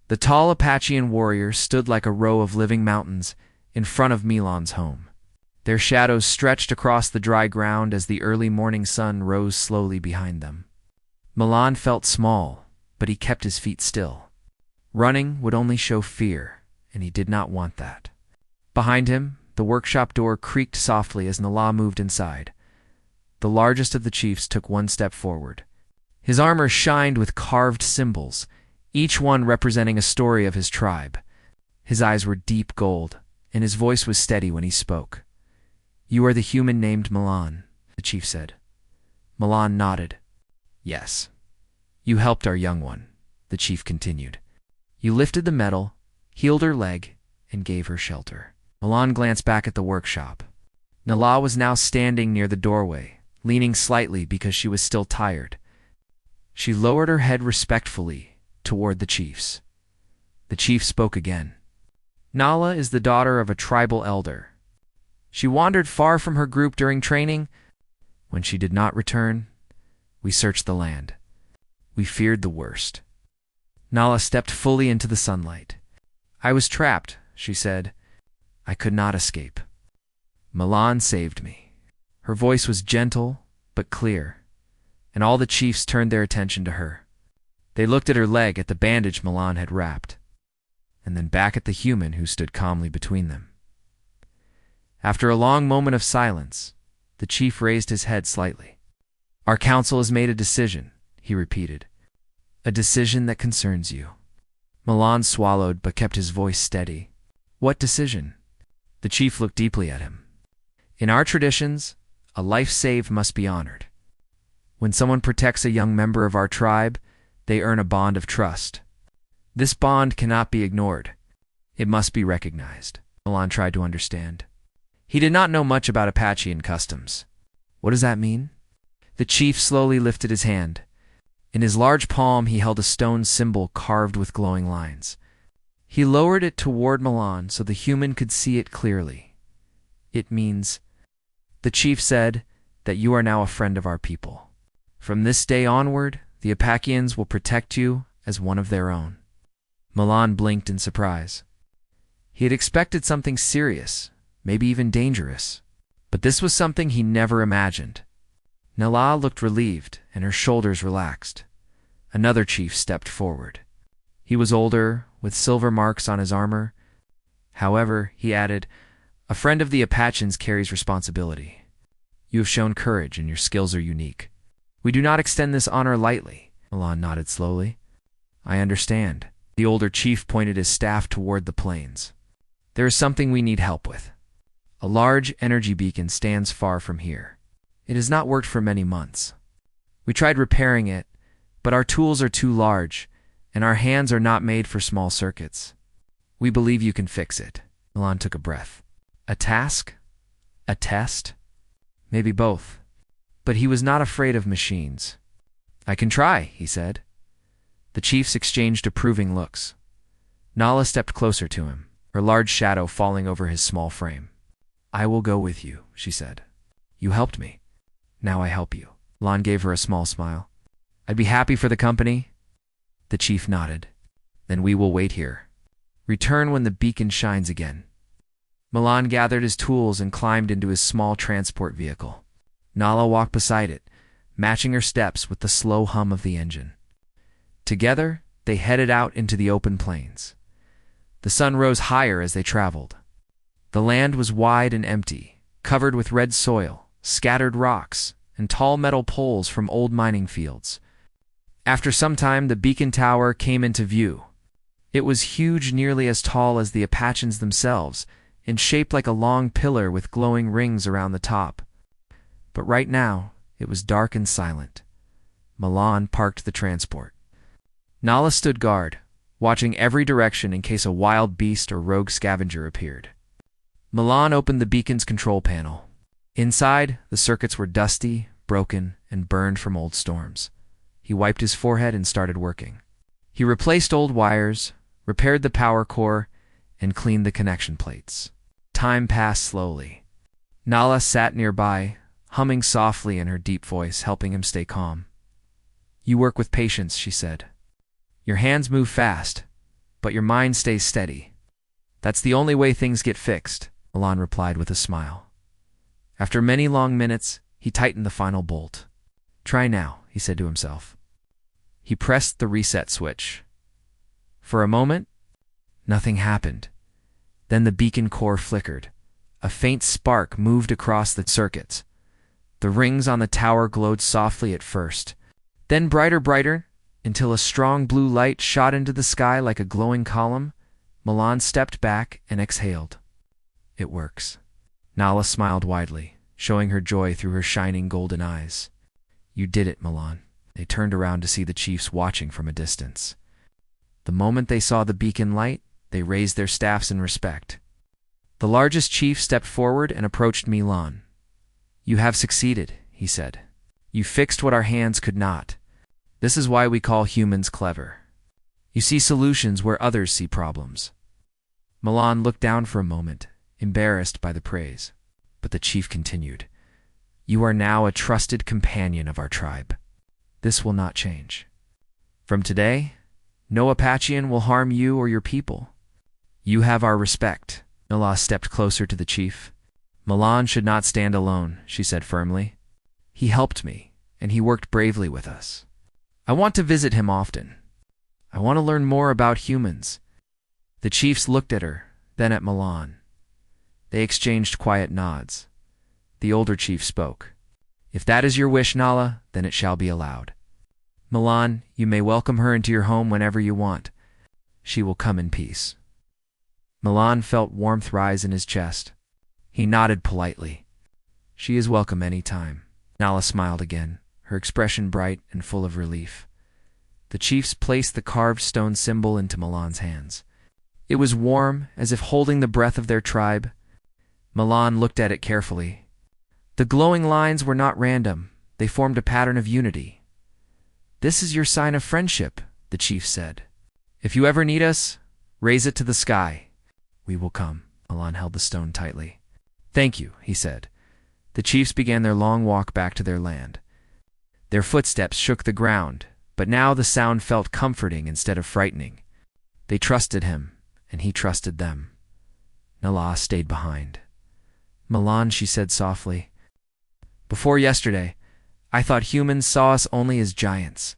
The tall Apachean warriors stood like a row of living mountains in front of Milan's home. Their shadows stretched across the dry ground as the early morning sun rose slowly behind them. Milan felt small, but he kept his feet still. Running would only show fear, and he did not want that. Behind him, the workshop door creaked softly as Nala moved inside. The largest of the chiefs took one step forward. His armor shined with carved symbols, each one representing a story of his tribe. His eyes were deep gold, and his voice was steady when he spoke. "You are the human named Milan," the chief said. Milan nodded. "Yes. You helped our young one," the chief continued. "You lifted the metal, healed her leg, and gave her shelter." Milan glanced back at the workshop. Nala was now standing near the doorway, leaning slightly because she was still tired. She lowered her head respectfully toward the chiefs. The chief spoke again. "Nala is the daughter of a tribal elder. She wandered far from her group during training. When she did not return, we searched the land. We feared the worst." Nala stepped fully into the sunlight. "I was trapped," she said. "I could not escape. Milan saved me." Her voice was gentle but clear, and all the chiefs turned their attention to her. They looked at her leg, at the bandage Milan had wrapped, and then back at the human who stood calmly between them. After a long moment of silence, the chief raised his head slightly. "Our council has made a decision," he repeated. "A decision that concerns you." Milan swallowed but kept his voice steady. "What decision?" The chief looked deeply at him. "In our traditions, a life saved must be honored. When someone protects a young member of our tribe, they earn a bond of trust. This bond cannot be ignored. It must be recognized." Milan tried to understand. He did not know much about Apachean customs. "What does that mean?" The chief slowly lifted his hand. In his large palm he held a stone symbol carved with glowing lines. He lowered it toward Milan so the human could see it clearly. "It means," the chief said, "that you are now a friend of our people. From this day onward, the Apacheans will protect you as one of their own." Milan blinked in surprise. He had expected something serious, maybe even dangerous, but this was something he never imagined. Nala looked relieved, and her shoulders relaxed. Another chief stepped forward. He was older, with silver marks on his armor. "However," he added, "a friend of the Apacheans carries responsibility. You have shown courage, and your skills are unique. We do not extend this honor lightly." Milan nodded slowly. "I understand." The older chief pointed his staff toward the plains. "There is something we need help with. A large energy beacon stands far from here. It has not worked for many months. We tried repairing it, but our tools are too large, and our hands are not made for small circuits. We believe you can fix it." Milan took a breath. A task? A test? Maybe both. But he was not afraid of machines. "I can try," he said. The chiefs exchanged approving looks. Nala stepped closer to him, her large shadow falling over his small frame. "I will go with you," she said. "You helped me. Now I help you." Milan gave her a small smile. "I'd be happy for the company." The chief nodded. "Then we will wait here. Return when the beacon shines again." Milan gathered his tools and climbed into his small transport vehicle. Nala walked beside it, matching her steps with the slow hum of the engine. Together, they headed out into the open plains. The sun rose higher as they traveled. The land was wide and empty, covered with red soil, scattered rocks, and tall metal poles from old mining fields. After some time, the beacon tower came into view. It was huge, nearly as tall as the Apacheans themselves, and shaped like a long pillar with glowing rings around the top. But right now, it was dark and silent. Milan parked the transport. Nala stood guard, watching every direction in case a wild beast or rogue scavenger appeared. Milan opened the beacon's control panel. Inside, the circuits were dusty, broken, and burned from old storms. He wiped his forehead and started working. He replaced old wires, repaired the power core, and cleaned the connection plates. Time passed slowly. Nala sat nearby, humming softly in her deep voice, helping him stay calm. "You work with patience," she said. "Your hands move fast, but your mind stays steady. That's the only way things get fixed, Milan replied with a smile. After many long minutes, he tightened the final bolt. Try now, he said to himself. He pressed the reset switch. For a moment, nothing happened. Then the beacon core flickered. A faint spark moved across the circuits. The rings on the tower glowed softly at first, then brighter, until a strong blue light shot into the sky like a glowing column. Milan stepped back and exhaled. It works. Nala smiled widely, showing her joy through her shining golden eyes. You did it, Milan. They turned around to see the chiefs watching from a distance. The moment they saw the beacon light, they raised their staffs in respect. The largest chief stepped forward and approached Milan. You have succeeded, he said. You fixed what our hands could not. This is why we call humans clever. You see solutions where others see problems. Milan looked down for a moment, embarrassed by the praise. But the chief continued. You are now a trusted companion of our tribe. This will not change. From today, no Apachean will harm you or your people. You have our respect. Nala stepped closer to the chief. Milan should not stand alone, she said firmly. He helped me, and he worked bravely with us. I want to visit him often. I want to learn more about humans. The chiefs looked at her, then at Milan. They exchanged quiet nods. The older chief spoke. If that is your wish, Nala, then it shall be allowed. Milan, you may welcome her into your home whenever you want. She will come in peace. Milan felt warmth rise in his chest. He nodded politely. She is welcome any time. Nala smiled again, her expression bright and full of relief. The chiefs placed the carved stone symbol into Milan's hands. It was warm, as if holding the breath of their tribe. Milan looked at it carefully. The glowing lines were not random. They formed a pattern of unity. This is your sign of friendship, the chief said. If you ever need us, raise it to the sky. We will come. Milan held the stone tightly. Thank you, he said. The chiefs began their long walk back to their land. Their footsteps shook the ground, but now the sound felt comforting instead of frightening. They trusted him, and he trusted them. Nala stayed behind. Milan, she said softly. Before yesterday, I thought humans saw us only as giants,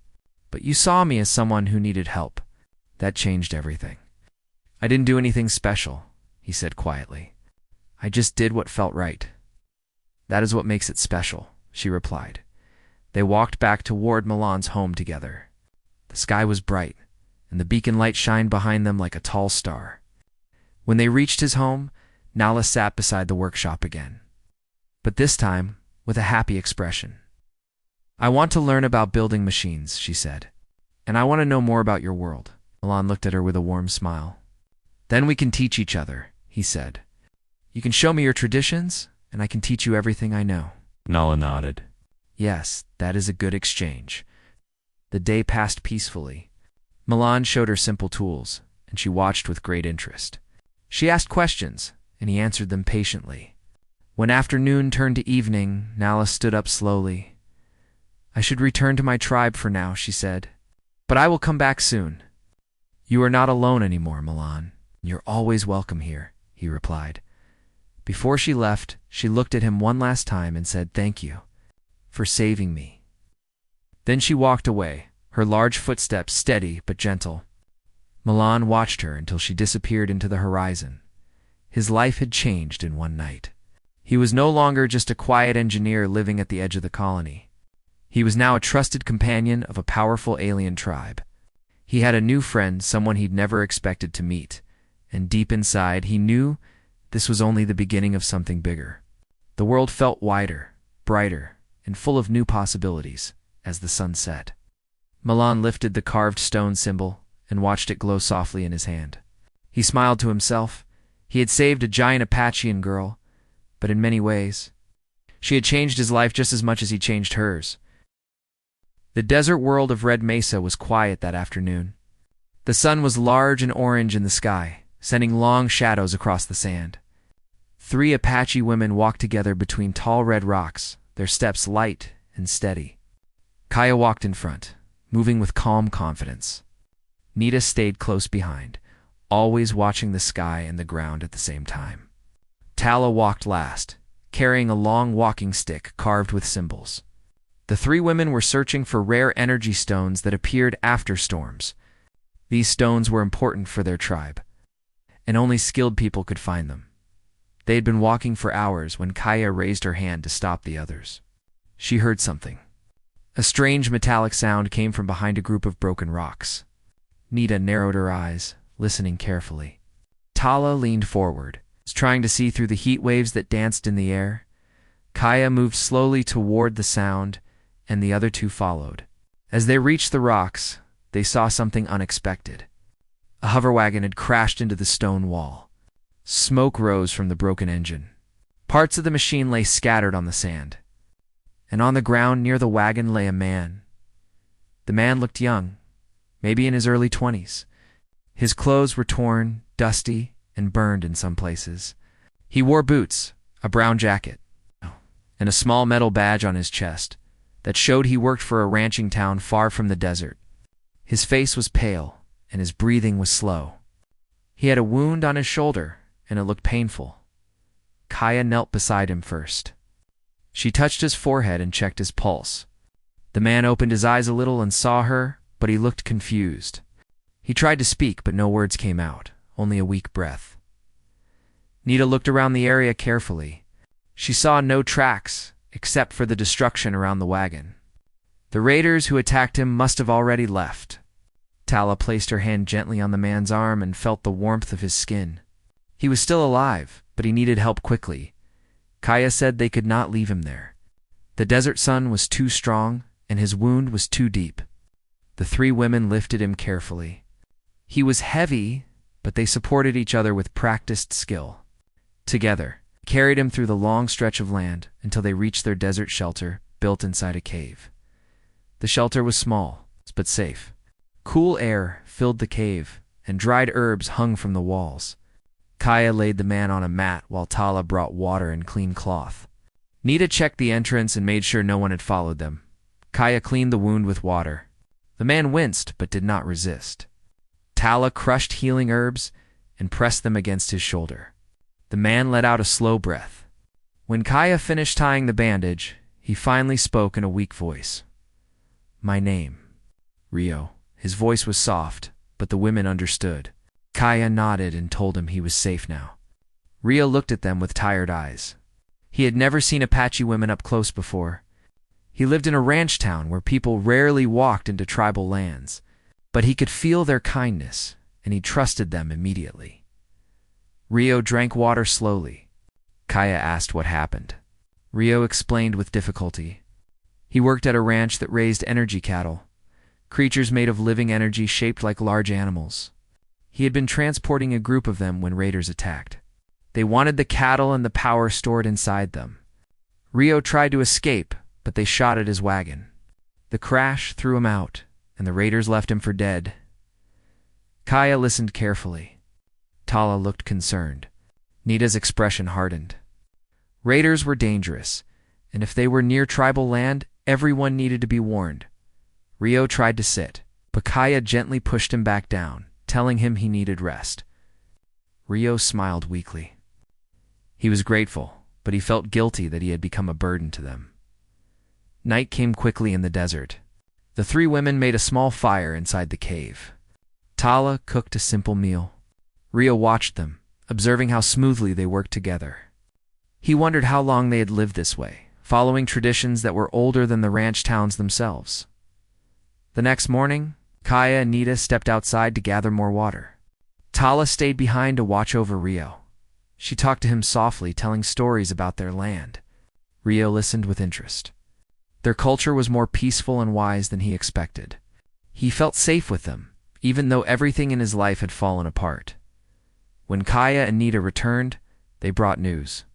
but you saw me as someone who needed help. That changed everything. I didn't do anything special, he said quietly. I just did what felt right. That is what makes it special, she replied. They walked back toward Milan's home together. The sky was bright, and the beacon light shined behind them like a tall star. When they reached his home, Nala sat beside the workshop again, but this time with a happy expression. I want to learn about building machines, she said, and I want to know more about your world. Milan looked at her with a warm smile. Then we can teach each other, he said. You can show me your traditions, and I can teach you everything I know. Nala nodded. Yes, that is a good exchange. The day passed peacefully. Milan showed her simple tools, and she watched with great interest. She asked questions, and he answered them patiently. When afternoon turned to evening, Nala stood up slowly. I should return to my tribe for now, she said, but I will come back soon. You are not alone anymore, Milan. You're always welcome here, he replied. Before she left, she looked at him one last time and said thank you for saving me. Then she walked away, her large footsteps steady but gentle. Milan watched her until she disappeared into the horizon. His life had changed in one night. He was no longer just a quiet engineer living at the edge of the colony. He was now a trusted companion of a powerful alien tribe. He had a new friend, someone he'd never expected to meet, and deep inside he knew this was only the beginning of something bigger. The world felt wider, brighter, and full of new possibilities as the sun set. Milan lifted the carved stone symbol and watched it glow softly in his hand. He smiled to himself. He had saved a giant Apachean girl, but in many ways, she had changed his life just as much as he changed hers. The desert world of Red Mesa was quiet that afternoon. The sun was large and orange in the sky, sending long shadows across the sand. 3 Apache women walked together between tall red rocks, their steps light and steady. Kaya walked in front, moving with calm confidence. Nita stayed close behind, always watching the sky and the ground at the same time. Tala walked last, carrying a long walking stick carved with symbols. The three women were searching for rare energy stones that appeared after storms. These stones were important for their tribe, and only skilled people could find them. They had been walking for hours when Kaya raised her hand to stop the others. She heard something. A strange metallic sound came from behind a group of broken rocks. Nita narrowed her eyes, listening carefully. Tala leaned forward, trying to see through the heat waves that danced in the air. Kaya moved slowly toward the sound, and the other two followed. As they reached the rocks, they saw something unexpected. A hover wagon had crashed into the stone wall. Smoke rose from the broken engine. Parts of the machine lay scattered on the sand. And on the ground near the wagon lay a man. The man looked young, maybe in his early 20s. His clothes were torn, dusty, and burned in some places. He wore boots, a brown jacket, and a small metal badge on his chest that showed he worked for a ranching town far from the desert. His face was pale, and his breathing was slow. He had a wound on his shoulder, and it looked painful. Kaya knelt beside him first. She touched his forehead and checked his pulse. The man opened his eyes a little and saw her, but he looked confused. He tried to speak, but no words came out, only a weak breath. Nita looked around the area carefully. She saw no tracks, except for the destruction around the wagon. The raiders who attacked him must have already left. Tala placed her hand gently on the man's arm and felt the warmth of his skin. He was still alive, but he needed help quickly. Kaya said they could not leave him there. The desert sun was too strong, and his wound was too deep. The three women lifted him carefully. He was heavy, but they supported each other with practiced skill. Together, carried him through the long stretch of land until they reached their desert shelter built inside a cave. The shelter was small, but safe. Cool air filled the cave, and dried herbs hung from the walls. Kaya laid the man on a mat while Tala brought water and clean cloth. Nita checked the entrance and made sure no one had followed them. Kaya cleaned the wound with water. The man winced but did not resist. Tala crushed healing herbs and pressed them against his shoulder. The man let out a slow breath. When Kaya finished tying the bandage, he finally spoke in a weak voice. "My name, Rio." His voice was soft, but the women understood. Kaya nodded and told him he was safe now. Rio looked at them with tired eyes. He had never seen Apache women up close before. He lived in a ranch town where people rarely walked into tribal lands, but he could feel their kindness, and he trusted them immediately. Rio drank water slowly. Kaya asked what happened. Rio explained with difficulty. He worked at a ranch that raised energy cattle, creatures made of living energy shaped like large animals. He had been transporting a group of them when raiders attacked. They wanted the cattle and the power stored inside them. Rio tried to escape, but they shot at his wagon. The crash threw him out, and the raiders left him for dead. Kaya listened carefully. Tala looked concerned. Nita's expression hardened. Raiders were dangerous, and if they were near tribal land, everyone needed to be warned. Rio tried to sit, but Kaya gently pushed him back down, telling him he needed rest. Rio smiled weakly. He was grateful, but he felt guilty that he had become a burden to them. Night came quickly in the desert. The three women made a small fire inside the cave. Tala cooked a simple meal. Rio watched them, observing how smoothly they worked together. He wondered how long they had lived this way, following traditions that were older than the ranch towns themselves. The next morning, Kaya and Nita stepped outside to gather more water. Tala stayed behind to watch over Rio. She talked to him softly, telling stories about their land. Rio listened with interest. Their culture was more peaceful and wise than he expected. He felt safe with them, even though everything in his life had fallen apart. When Kaya and Nita returned, they brought news.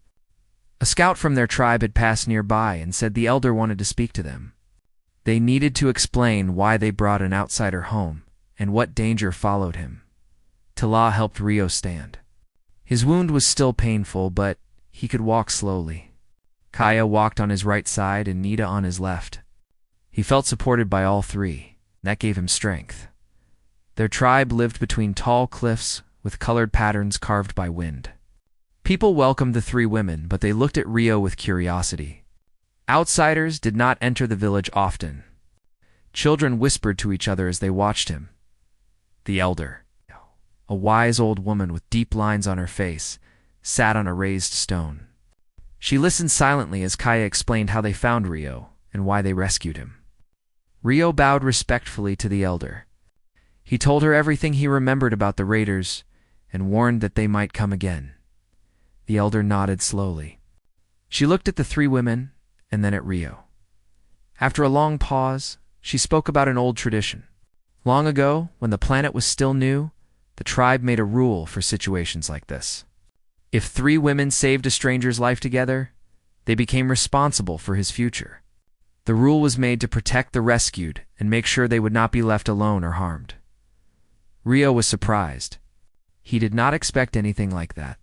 A scout from their tribe had passed nearby and said the elder wanted to speak to them. They needed to explain why they brought an outsider home and what danger followed him. Tala helped Rio stand. His wound was still painful, but he could walk slowly. Kaya walked on his right side and Nita on his left. He felt supported by all three. That gave him strength. Their tribe lived between tall cliffs with colored patterns carved by wind. People welcomed the three women, but they looked at Rio with curiosity. Outsiders did not enter the village often. Children whispered to each other as they watched him. The elder, a wise old woman with deep lines on her face, sat on a raised stone. She listened silently as Kaya explained how they found Rio and why they rescued him. Rio bowed respectfully to the elder. He told her everything he remembered about the raiders and warned that they might come again. The elder nodded slowly. She looked at the three women and then at Rio. After a long pause, she spoke about an old tradition. Long ago, when the planet was still new, the tribe made a rule for situations like this. If three women saved a stranger's life together, they became responsible for his future. The rule was made to protect the rescued and make sure they would not be left alone or harmed. Rio was surprised. He did not expect anything like that.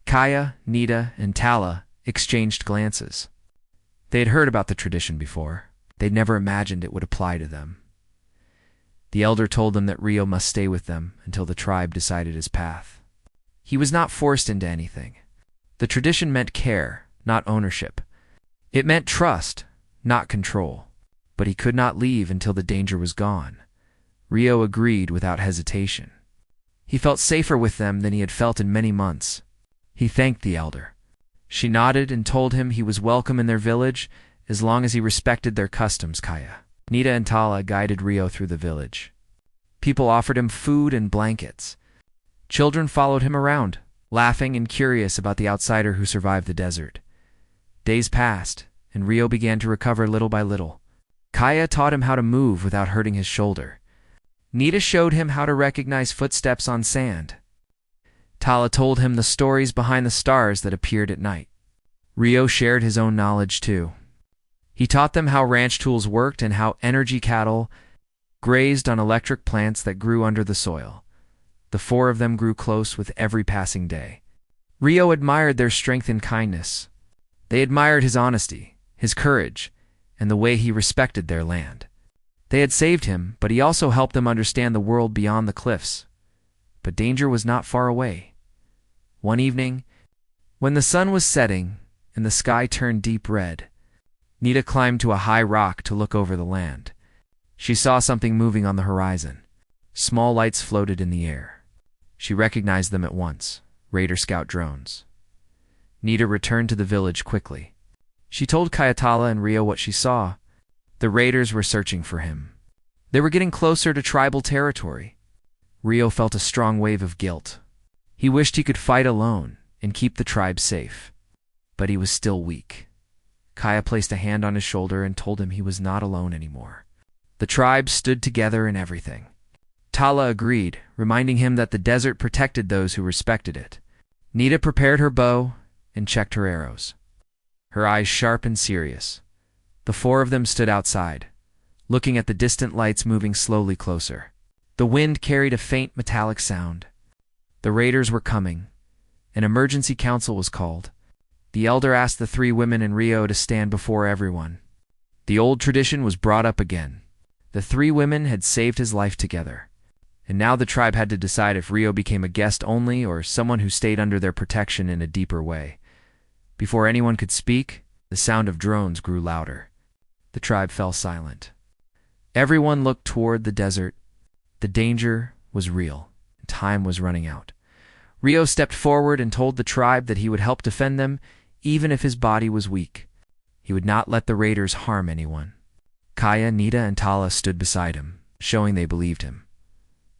Kaya, Nita, and Tala exchanged glances. They had heard about the tradition before. They'd never imagined it would apply to them. The elder told them that Rio must stay with them until the tribe decided his path. He was not forced into anything. The tradition meant care, not ownership. It meant trust, not control. But he could not leave until the danger was gone. Rio agreed without hesitation. He felt safer with them than he had felt in many months. He thanked the elder. She nodded and told him he was welcome in their village as long as he respected their customs. Kaya, Nita, and Tala guided Rio through the village. People offered him food and blankets. Children followed him around, laughing and curious about the outsider who survived the desert. Days passed, and Rio began to recover little by little. Kaya taught him how to move without hurting his shoulder. Nita showed him how to recognize footsteps on sand. Tala told him the stories behind the stars that appeared at night. Rio shared his own knowledge too. He taught them how ranch tools worked and how energy cattle grazed on electric plants that grew under the soil. The four of them grew close with every passing day. Rio admired their strength and kindness. They admired his honesty, his courage, and the way he respected their land. They had saved him, but he also helped them understand the world beyond the cliffs. But danger was not far away. One evening, when the sun was setting and the sky turned deep red, Nita climbed to a high rock to look over the land. She saw something moving on the horizon. Small lights floated in the air. She recognized them at once, Raider Scout drones. Nita returned to the village quickly. She told Kayatala and Rio what she saw. The raiders were searching for him. They were getting closer to tribal territory. Rio felt a strong wave of guilt. He wished he could fight alone and keep the tribe safe. But he was still weak. Kaya placed a hand on his shoulder and told him he was not alone anymore. The tribe stood together in everything. Tala agreed, reminding him that the desert protected those who respected it. Nita prepared her bow and checked her arrows. Her eyes sharp and serious. The four of them stood outside, looking at the distant lights moving slowly closer. The wind carried a faint metallic sound. The raiders were coming. An emergency council was called. The elder asked the three women and Rio to stand before everyone. The old tradition was brought up again. The three women had saved his life together. And now the tribe had to decide if Rio became a guest only or someone who stayed under their protection in a deeper way. Before anyone could speak, the sound of drones grew louder. The tribe fell silent. Everyone looked toward the desert. The danger was real, and time was running out. Rio stepped forward and told the tribe that he would help defend them, even if his body was weak. He would not let the raiders harm anyone. Kaya, Nita, and Tala stood beside him, showing they believed him.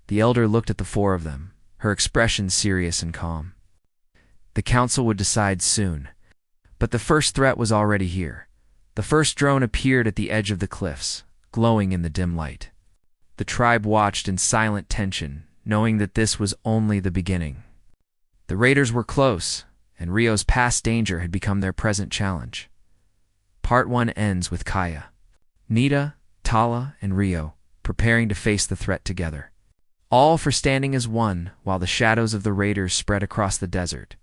The elder looked at the four of them, her expression serious and calm. The council would decide soon. But the first threat was already here. The first drone appeared at the edge of the cliffs, glowing in the dim light. The tribe watched in silent tension, knowing that this was only the beginning. The raiders were close, and Rio's past danger had become their present challenge. Part 1 ends with Kaya, Nita, Tala, and Rio preparing to face the threat together. All for standing as one while the shadows of the raiders spread across the desert.